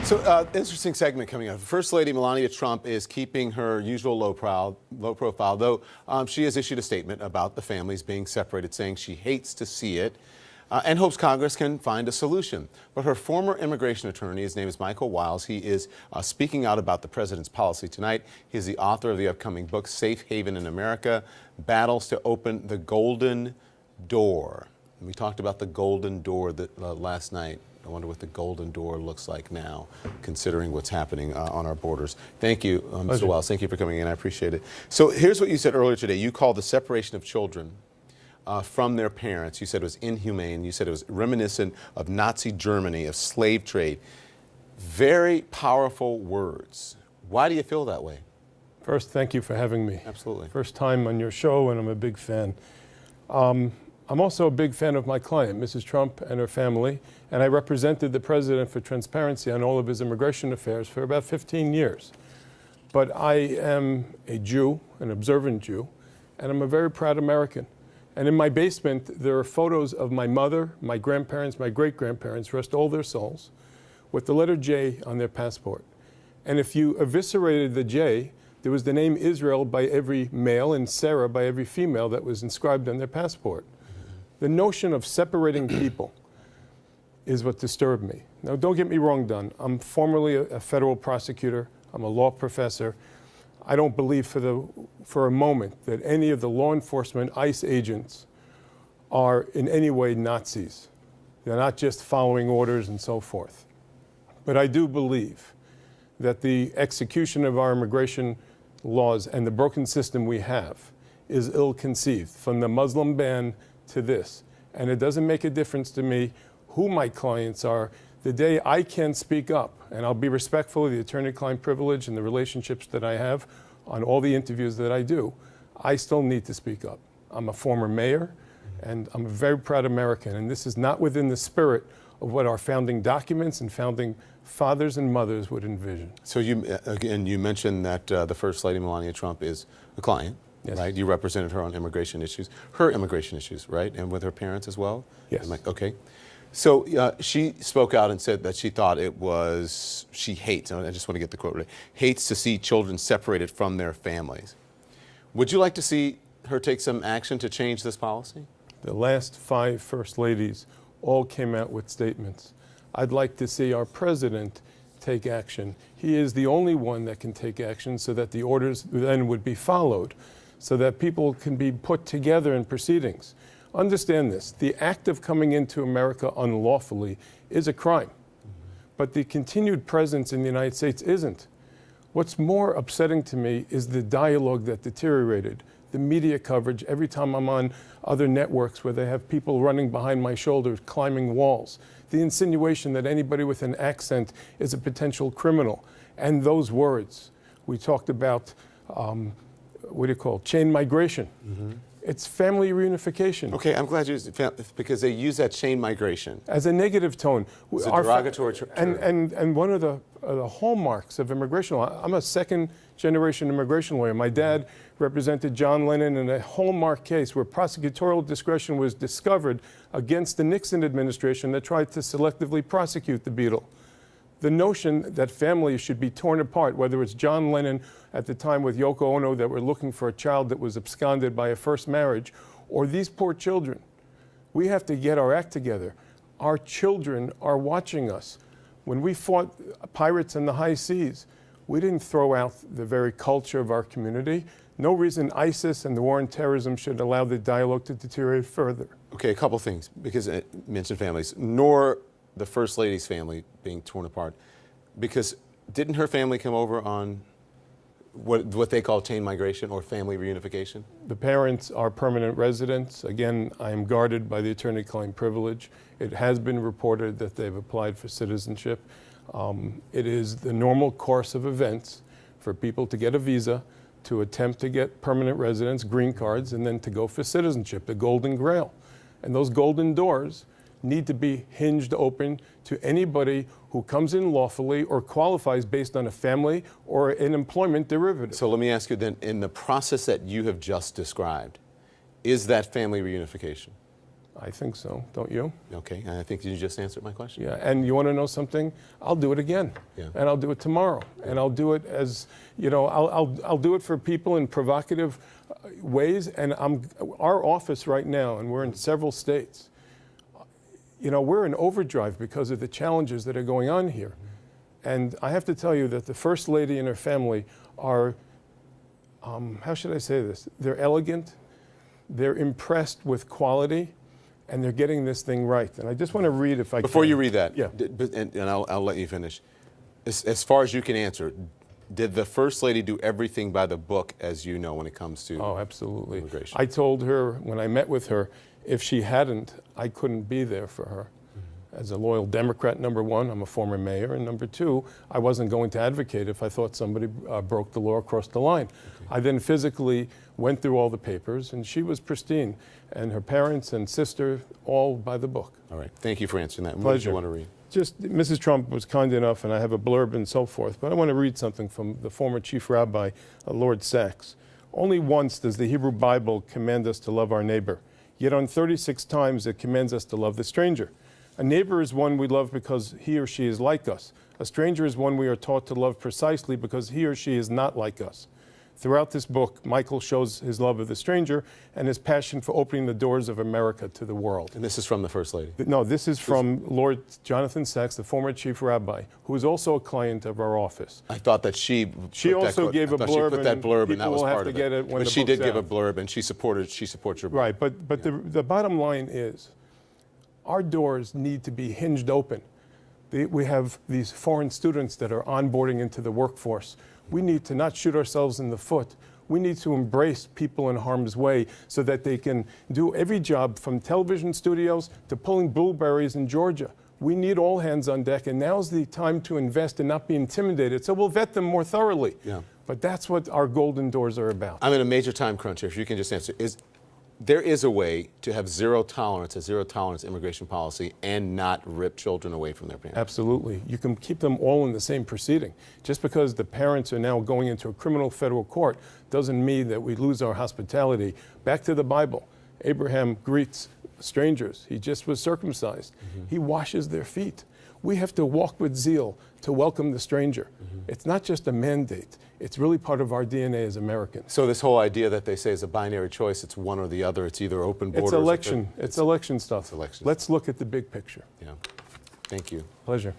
So, interesting segment coming up. First Lady Melania Trump is keeping her usual low profile, though she has issued a statement about the families being separated, saying she hates to see it and hopes Congress can find a solution. But her former immigration attorney, his name is Michael Wiles, he is speaking out about the president's policy tonight. He is the author of the upcoming book, Safe Haven in America, Battles to Open the Golden Door. And we talked about the golden door last night. I wonder what the golden door looks like now, considering what's happening on our borders. Thank you, Mr. Wiles. Thank you for coming in. I appreciate it. So here's what you said earlier today. You called the separation of children from their parents, you said it was inhumane. You said it was reminiscent of Nazi Germany, of slave trade. Very powerful words. Why do you feel that way? First, thank you for having me. Absolutely. First time on your show, and I'm a big fan. I'm also a big fan of my client, Mrs. Trump, and her family, and I represented the president for transparency on all of his immigration affairs for about 15 years. But I am a Jew, an observant Jew, and I'm a very proud American. And in my basement, there are photos of my mother, my grandparents, my great-grandparents, rest all their souls, with the letter J on their passport. And if you eviscerated the J, there was the name Israel by every male and Sarah by every female that was inscribed on their passport. The notion of separating people is what disturbed me. Now, don't get me wrong, Don. I'm formerly a federal prosecutor. I'm a law professor. I don't believe for a moment that any of the law enforcement ICE agents are in any way Nazis. They're not just following orders and so forth. But I do believe that the execution of our immigration laws and the broken system we have is ill-conceived, from the Muslim ban to this. And it doesn't make a difference to me who my clients are. The day I can speak up, and I'll be respectful of the attorney-client privilege and the relationships that I have on all the interviews that I do, I still need to speak up. I'm a former mayor, and I'm a very proud American, and this is not within the spirit of what our founding documents and founding fathers and mothers would envision. So you mentioned that the First Lady Melania Trump is a client. Yes. Right? You represented her on immigration issues, right? And with her parents as well? Yes. Okay. So she spoke out and said that she thought she hates, and I just want to get the quote right, hates to see children separated from their families. Would you like to see her take some action to change this policy? The last 5 First Ladies all came out with statements. I'd like to see our president take action. He is the only one that can take action so that the orders then would be followed, so that people can be put together in proceedings. Understand this, the act of coming into America unlawfully is a crime, but the continued presence in the United States isn't. What's more upsetting to me is the dialogue that deteriorated, the media coverage every time I'm on other networks where they have people running behind my shoulders, climbing walls, the insinuation that anybody with an accent is a potential criminal, and those words. We talked about what do you call it? Chain migration. Mm-hmm. It's family reunification. Okay, I'm glad you used it, because they use that chain migration as a negative tone. It's a derogatory term. And one of the hallmarks of immigration law, I'm a second-generation immigration lawyer. My dad represented John Lennon in a hallmark case where prosecutorial discretion was discovered against the Nixon administration that tried to selectively prosecute the Beatle. The notion that families should be torn apart, whether it's John Lennon at the time with Yoko Ono that were looking for a child that was absconded by a first marriage, or these poor children. We have to get our act together. Our children are watching us. When we fought pirates in the high seas, we didn't throw out the very culture of our community. No reason ISIS and the war on terrorism should allow the dialogue to deteriorate further. Okay, a couple things, because it mentioned families, nor the First Lady's family being torn apart, because didn't her family come over on what they call chain migration or family reunification? The parents are permanent residents. Again, I am guarded by the attorney-client privilege. It has been reported that they've applied for citizenship. It is the normal course of events for people to get a visa, to attempt to get permanent residence, green cards, and then to go for citizenship, the golden grail. And those golden doors need to be hinged open to anybody who comes in lawfully or qualifies based on a family or an employment derivative. So let me ask you then, in the process that you have just described, is that family reunification? I think so, don't you? Okay, and I think you just answered my question. Yeah, and you want to know something? I'll do it again, Yeah. and I'll do it tomorrow, and I'll do it as, you know, I'll do it for people in provocative ways. And our office right now, and we're in several states, you know, we're in overdrive because of the challenges that are going on here. And I have to tell you that the First Lady and her family are, how should I say this? They're elegant, they're impressed with quality, and they're getting this thing right. And I just want to read, if I can. Before you read that, yeah. and I'll let you finish. As far as you can answer, did the First Lady do everything by the book, as you know, when it comes to absolutely. immigration? I told her when I met with her, if she hadn't, I couldn't be there for her. As a loyal Democrat, number one, I'm a former mayor, and number two, I wasn't going to advocate if I thought somebody broke the law across the line. Okay. I then physically went through all the papers, and she was pristine, and her parents and sister, all by the book. All right. Thank you for answering that. Pleasure. What did you want to read? Just, Mrs. Trump was kind enough, and I have a blurb and so forth, but I want to read something from the former Chief Rabbi, Lord Sachs. Only once does the Hebrew Bible command us to love our neighbor, yet on 36 times it commands us to love the stranger. A neighbor is one we love because he or she is like us. A stranger is one we are taught to love precisely because he or she is not like us. Throughout this book, Michael shows his love of the stranger and his passion for opening the doors of America to the world. And this is from the First Lady? No, this is from Lord Jonathan Sachs, the former Chief Rabbi, who is also a client of our office. I thought that she also gave a blurb. She put that blurb, and that was part of it. But she did give a blurb, and she supports your book. Right, but the bottom line is, our doors need to be hinged open. We have these foreign students that are onboarding into the workforce. We need to not shoot ourselves in the foot. We need to embrace people in harm's way so that they can do every job, from television studios to pulling blueberries in Georgia. We need all hands on deck, and now's the time to invest and not be intimidated. So we'll vet them more thoroughly. Yeah. But that's what our golden doors are about. I'm in a major time crunch here. If you can just answer, there is a way to have a zero tolerance immigration policy and not rip children away from their parents? Absolutely. You can keep them all in the same proceeding. Just because the parents are now going into a criminal federal court doesn't mean that we lose our hospitality. Back to the Bible. Abraham greets strangers. He just was circumcised. Mm-hmm. He washes their feet. We have to walk with zeal to welcome the stranger. Mm-hmm. It's not just a mandate. It's really part of our DNA as Americans. So this whole idea that they say is a binary choice, it's one or the other, it's either open borders. It's election. It's election stuff. It's election. Let's look at the big picture. Yeah. Thank you. Pleasure.